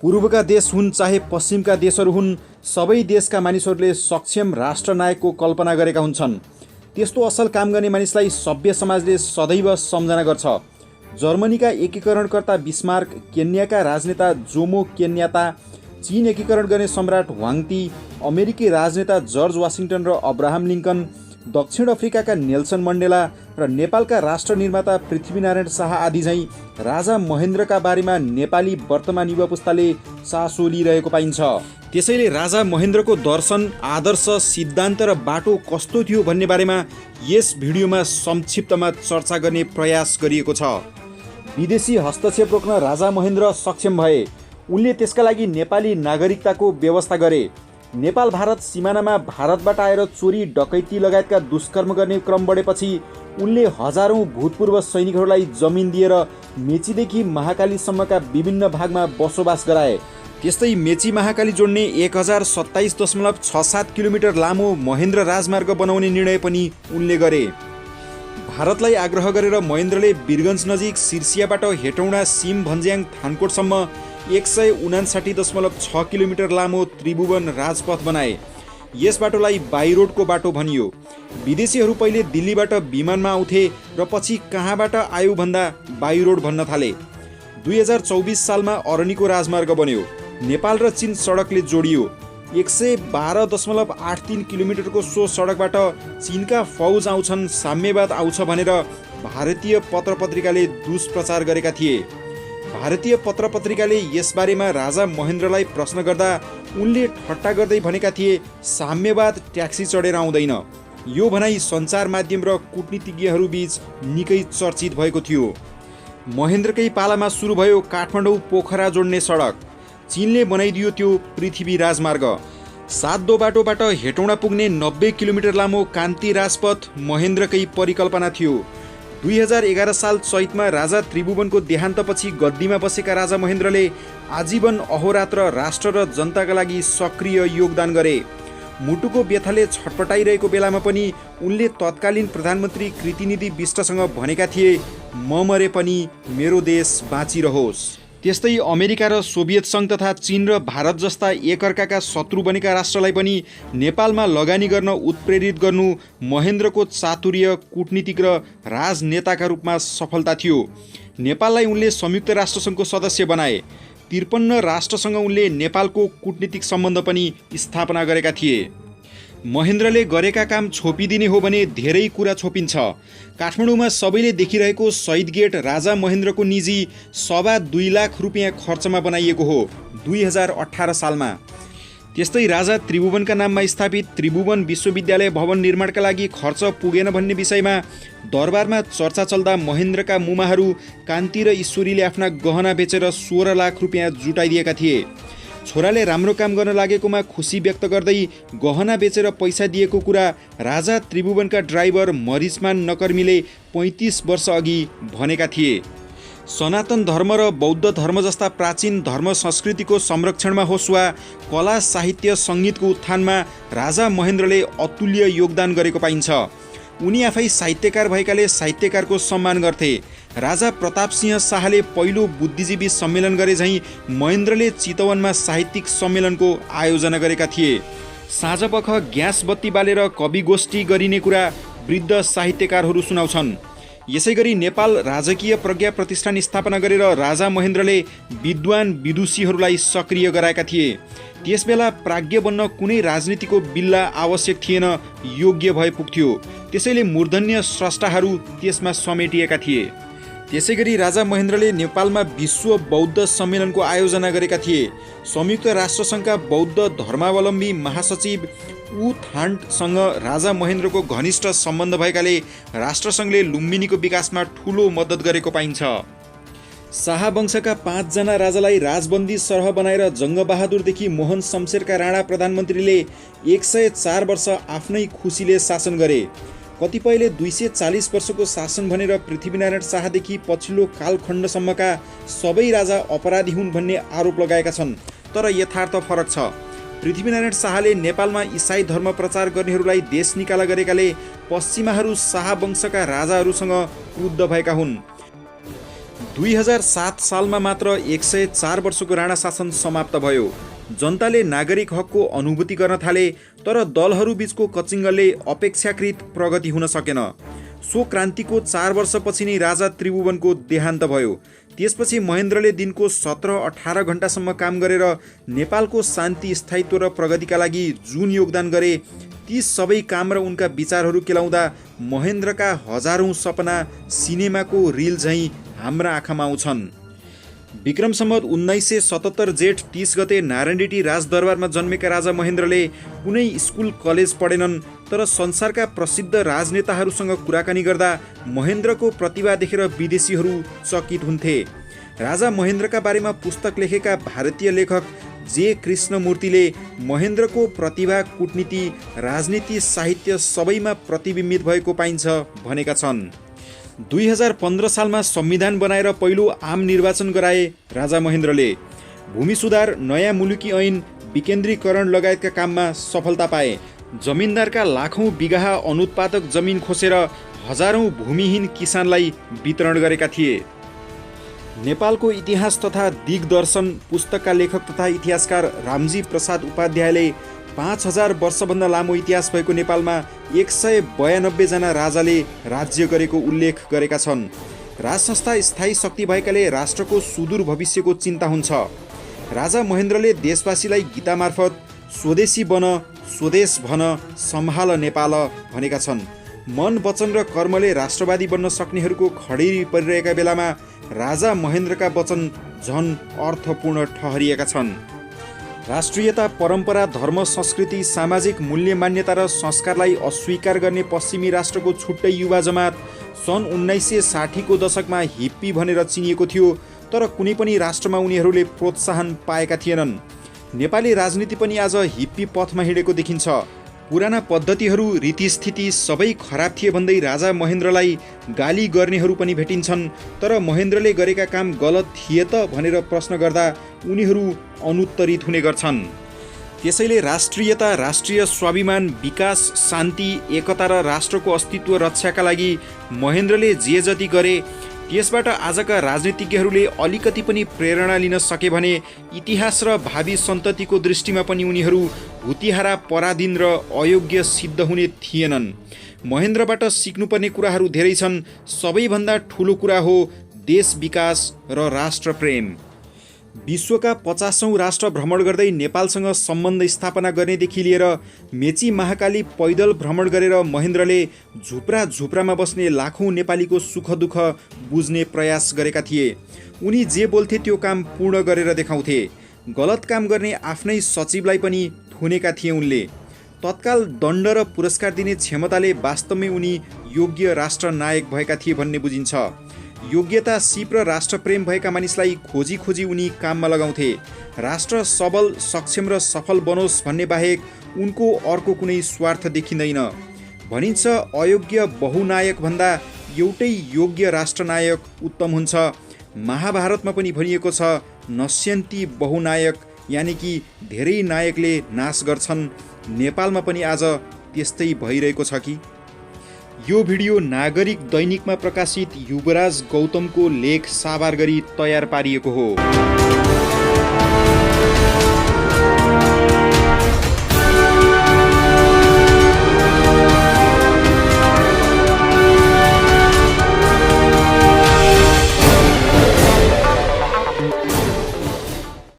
पूर्वका देश हुन् चाहे पश्चिमका देशहरू हुन्, सबै देशका मानिसहरूले सक्षम राष्ट्रनायकको कल्पना गरेका हुन्छन्। त्यस्तो असल काम गर्ने मानिसलाई सभ्य समाजले सदैव सम्झना गर्छ। जर्मनीका एकीकरणकर्ता बिस्मार्क, केन्याका राजनेता जोमो केन्याता, चीन एकीकरण गर्ने सम्राट ह्वाङती, अमेरिकी राजनेता जर्ज वाशिङटन र अब्राहम लिङ्कन, दक्षिण अफ्रिकाका नेल्सन मण्डेला र नेपालका राष्ट्र निर्माता पृथ्वीनारायण शाह आदि झैँ राजा महेन्द्रका बारेमा नेपाली वर्तमान युवा पुस्ताले चासो लिइरहेको पाइन्छ। त्यसैले राजा महेन्द्रको दर्शन, आदर्श, सिद्धान्त र बाटो कस्तो थियो भन्ने बारेमा यस भिडियोमा संक्षिप्तमा चर्चा गर्ने प्रयास गरिएको छ। विदेशी हस्तक्षेप रोक्न राजा महेन्द्र सक्षम भए। उनले त्यसका लागि नेपाली नागरिकताको व्यवस्था गरे। नेपाल भारत सिमानामा भारतबाट आएर चोरी, डकैती लगायतका दुष्कर्म गर्ने क्रम बढेपछि उनले हजारौं भूतपूर्व सैनिकहरूलाई जमिन दिएर मेचीदेखि महाकालीसम्मका विभिन्न भागमा बसोबास गराए। त्यस्तै मेची महाकाली जोड्ने 1027.67 किलोमिटर लामो महेन्द्र राजमार्ग बनाउने निर्णय पनि उनले गरे। भारतलाई आग्रह गरेर महेन्द्रले वीरगञ्ज नजिक सिर्सियाबाट हेटौँडा, सिम, भन्ज्याङ, थानकोटसम्म 159.6 किलोमिटर लामो त्रिभुवन राजपथ बनाए। यस बाटोलाई बाई रोडको बाटो भनियो। विदेशीहरू पहिले दिल्लीबाट विमानमा आउँथे र पछि कहाँबाट आयो भन्दा बाई रोड भन्न थाले। 2024 सालमा अरनिको राजमार्ग बन्यो। नेपाल र चीन सडकले जोडियो। 112.83 किलोमिटरको सो सडकबाट चीनका फौज आउँछन्, साम्यवाद आउँछ भनेर भारतीय पत्रपत्रिकाले दुष्प्रचार गरेका थिए। भारतीय पत्रपत्रिकाले यसबारेमा राजा महेन्द्रलाई प्रश्न गर्दा उनले ठट्टा गर्दै भनेका थिए, साम्यवाद ट्याक्सी चढेर आउँदैन। यो भनाइ सञ्चार माध्यम र कूटनीतिज्ञहरू बीच निकै चर्चित भएको थियो। महेन्द्रकै पालामा सुरु भयो काठमाडौँ पोखरा जोड्ने सडक। चीनले बनाइदियो त्यो पृथ्वी राजमार्ग। सातदो बाटोबाट हेटौँडा पुग्ने 90 किलोमिटर लामो कान्ति राजपथ महेन्द्रकै परिकल्पना थियो। 2011 साल चैतमा राजा त्रिभुवनको देहान्तपछि गद्दीमा बसेका राजा महेन्द्रले आजीवन अहोरात्र राष्ट्र र जनताका लागि सक्रिय योगदान गरे। मुटुको व्यथाले छटपटाइरहेको बेलामा पनि उनले तत्कालीन प्रधानमन्त्री कृतिनिधि बिष्टसँग भनेका थिए, म मरे पनि मेरो देश बाँचिरहोस्। त्यस्तै अमेरिका र सोभियत सङ्घ तथा चीन र भारत जस्ता एकअर्काका शत्रु बनेका राष्ट्रलाई पनि नेपालमा लगानी गर्न उत्प्रेरित गर्नु महेन्द्रको चातुर्य, कूटनीतिक र राजनेताका रूपमा सफलता थियो। नेपाललाई उनले संयुक्त राष्ट्रसङ्घको सदस्य बनाए। 53 राष्ट्रसँग उनले नेपालको कूटनीतिक सम्बन्ध पनि स्थापना गरेका थिए। महेन्द्रले गरेका काम छोपिदिने हो भने धेरै कुरा छोपिन्छ। काठमाडौँमा सबैले देखिरहेको शहीद गेट राजा महेन्द्रको निजी 2.25 लाख रुपियाँ खर्चमा बनाइएको हो 2018 सालमा। त्यस्तै राजा त्रिभुवनका नाममा स्थापित त्रिभुवन विश्वविद्यालय भवन निर्माणका लागि खर्च पुगेन भन्ने विषयमा दरबारमा चर्चा चल्दा महेन्द्रका मुमाहरू कान्ति र ईश्वरीले आफ्ना गहना बेचेर 16 लाख रुपियाँ जुटाइदिएका थिए। छोराले राम्रो काम गर्न लागेकोमा खुसी व्यक्त गर्दै गहना बेचेर पैसा दिएको कुरा राजा त्रिभुवनका ड्राइभर मरिचमान नकर्मीले 35 वर्ष अघि भनेका थिए। सनातन धर्म र बौद्ध धर्म जस्ता प्राचीन धर्म संस्कृतिको संरक्षणमा होस् वा कला, साहित्य, सङ्गीतको उत्थानमा राजा महेन्द्रले अतुल्य योगदान गरेको पाइन्छ। उनी आफै साहित्यकार भएकाले साहित्यकारको सम्मान गर्थे। राजा प्रताप सिंह शाहले पहिलो बुद्धिजीवी सम्मेलन गरे झैँ महेन्द्रले चितवनमा साहित्यिक सम्मेलनको आयोजना गरेका थिए। साँझपख ग्यास बत्ती बालेर कवि गोष्ठी गरिने कुरा वृद्ध साहित्यकारहरू सुनाउँछन्। यसैगरी नेपाल राजकीय प्रज्ञा प्रतिष्ठान स्थापना गरेर राजा महेन्द्रले विद्वान विदुषीहरूलाई सक्रिय गराएका थिए। त्यसबेला प्राज्ञ बन्न कुनै राजनीतिको बिल्ला आवश्यक थिएन, योग्य भए पुग्थ्यो। त्यसैले मूर्धन्य स्रष्टाहरू त्यसमा समेटिएका थिए। त्यसैगरी राजा महेन्द्रले नेपालमा विश्व बौद्ध सम्मेलनको आयोजना गरेका थिए। संयुक्त राष्ट्रसङ्घका बौद्ध धर्मावलम्बी महासचिव ऊ थान्टसँग राजा महेन्द्रको घनिष्ठ सम्बन्ध भएकाले राष्ट्रसङ्घले लुम्बिनीको विकासमा ठुलो मद्दत गरेको पाइन्छ। शाह वंशका 5 जना राजालाई राजबन्दी सरह बनाएर जङ्गबहादुरदेखि मोहन शमशेरका राणा प्रधानमन्त्रीले 104 वर्ष आफ्नै खुसीले शासन गरे। कतिपयले 240 वर्षको शासन भनेर पृथ्वीनारायण शाहदेखि पछिल्लो कालखण्डसम्मका सबै राजा अपराधी हुन् भन्ने आरोप लगाएका छन्। तर यथार्थ फरक छ। पृथ्वीनारायण शाहले नेपालमा इसाई धर्म प्रचार गर्नेहरूलाई देश निकाला गरेकाले पश्चिमाहरू शाह वंशका राजाहरूसँग क्रुद्ध भएका हुन्। 2007 सालमा मात्र 104 वर्षको राणा शासन समाप्त भयो। जनताले नागरिक हकको अनुभूति गर्न थाले, तर दलहरूबीचको कचिङ्गलले अपेक्षाकृत प्रगति हुन सकेन। सो क्रान्तिको 4 वर्षपछि नै राजा त्रिभुवनको देहान्त भयो। त्यसपछि महेन्द्रले दिनको 17-18 घण्टासम्म काम गरेर नेपालको शान्ति, स्थायित्व र प्रगतिका लागि जुन योगदान गरे, ती सबै काम र उनका विचारहरू केलाउँदा महेन्द्रका हजारौं सपना सिनेमाको रिल झैँ हाम्रा आँखामा आउँछन्। विक्रम सम्वत 1977 जेठ 30 गते नारायणडेडी राजदरबारमा जन्मेका राजा महेन्द्रले कुनै स्कुल कलेज पढेनन्, तर संसारका प्रसिद्ध राजनेताहरूसँग कुराकानी गर्दा महेन्द्रको प्रतिभा देखेर विदेशीहरू चकित हुन्थे। राजा महेन्द्रका बारेमा पुस्तक लेखेका भारतीय लेखक जे कृष्णमूर्तिले महेन्द्रको प्रतिभा कूटनीति, राजनीति, साहित्य सबैमा प्रतिबिम्बित भएको पाइन्छ भनेका छन्। 2015 सालमा संविधान बनाएर पहिलो आम निर्वाचन गराए राजा महेन्द्रले। भूमि सुधार, नयाँ मुलुकी ऐन, विकेन्द्रीकरण लगायतका काममा सफलता पाए। जमिनदारका लाखौं बिघा अनुत्पादक जमिन खोसेर हजारौं भूमिहीन किसानलाई वितरण गरेका थिए। नेपालको इतिहास तथा दिग्दर्शन पुस्तकका लेखक तथा इतिहासकार रामजी प्रसाद उपाध्यायले 5000 वर्षभन्दा लामो इतिहास भएको नेपालमा 192 जना राजाले राज्य गरेको उल्लेख गरेका छन्। राजसंस्था स्थायी शक्ति भएकाले राष्ट्रको सुदूर भविष्यको चिन्ता हुन्छ। राजा महेन्द्रले देशवासीलाई गीता मार्फत स्वदेशी बन, स्वदेश भन, सम्हाल नेपाल भनेका छन्। मन, वचन र कर्मले राष्ट्रवादी बन्न सक्नेहरूको खडेरी परिरहेका बेलामा राजा महेन्द्रका वचन झन अर्थपूर्ण ठहरिएका छन्। राष्ट्रियता, परम्परा, धर्म, संस्कृति, सामाजिक मूल्य, मान्यता र संस्कारलाई अस्वीकार गर्ने पश्चिमी राष्ट्रको छुट्टै युवा जमात सन् 1960 को दशकमा हिप्पी भनेर चिनिएको थियो, तर कुनै पनि राष्ट्रमा उनीहरूले प्रोत्साहन पाएका थिएनन्। नेपाली राजनीति पनि आज हिप्पी पथमा हिँडेको देखिन्छ। पुराना पद्धतिहरू, रीतिस्थिति सबै खराब थिए भन्दै राजा महेन्द्रलाई गाली गर्नेहरू पनि भेटिन्छन्, तर महेन्द्रले गरेका काम गलत थिए त भनेर प्रश्न गर्दा उनीहरू अनुत्तरित हुने गर्छन्। त्यसैले राष्ट्रियता, राष्ट्रिय स्वाभिमान, विकास, शान्ति, एकता र राष्ट्रको अस्तित्व रक्षाका लागि महेन्द्रले जे जति गरे त्यसबाट आजका राजनीतिज्ञहरूले अलिकति पनि प्रेरणा लिन सके भने इतिहास र भावी सन्ततिको दृष्टिमा पनि उनीहरू हुतिहारा, पराधीन र अयोग्य सिद्ध हुने थिएनन्। महेन्द्रबाट सिक्नुपर्ने कुराहरू धेरै छन्। सबैभन्दा ठुलो कुरा हो देश विकास र राष्ट्र प्रेम। विश्वका 50औं राष्ट्र भ्रमण गर्दै नेपालसँग सम्बन्ध स्थापना गर्नेदेखि लिएर मेची महाकाली पैदल भ्रमण गरेर महेन्द्रले झुप्रा झुप्रामा बस्ने लाखौं नेपालीको सुख दुःख बुझ्ने प्रयास गरेका थिए। उनी जे बोल्थे त्यो काम पूर्ण गरेर देखाउँथे। गलत काम गर्ने आफ्नै सचिवलाई पनि थुनेका थिए उनले। तत्काल दण्ड र पुरस्कार दिने क्षमताले वास्तवमै उनी योग्य राष्ट्रनायक भएका थिए भन्ने बुझिन्छ। योग्यता, सिप र राष्ट्रप्रेम भएका मानिसलाई खोजी खोजी उनी काममा लगाउँथे। राष्ट्र सबल, सक्षम र सफल बनोस् भन्ने बाहेक उनको अर्को कुनै स्वार्थ देखिँदैन। भनिन्छ अयोग्य बहुनायक भन्दा एउटै योग्य राष्ट्रनायक उत्तम हुन्छ। महाभारतमा पनि भनिएको छ नश्यन्ति बहुनायक, यानि कि धेरै नायकले नाश गर्छन्। नेपालमा पनि आज त्यस्तै भइरहेको छ कि? यो भिडियो नागरिक दैनिकमा प्रकाशित युवराज गौतमको लेख साभार गरी तयार पारिएको हो।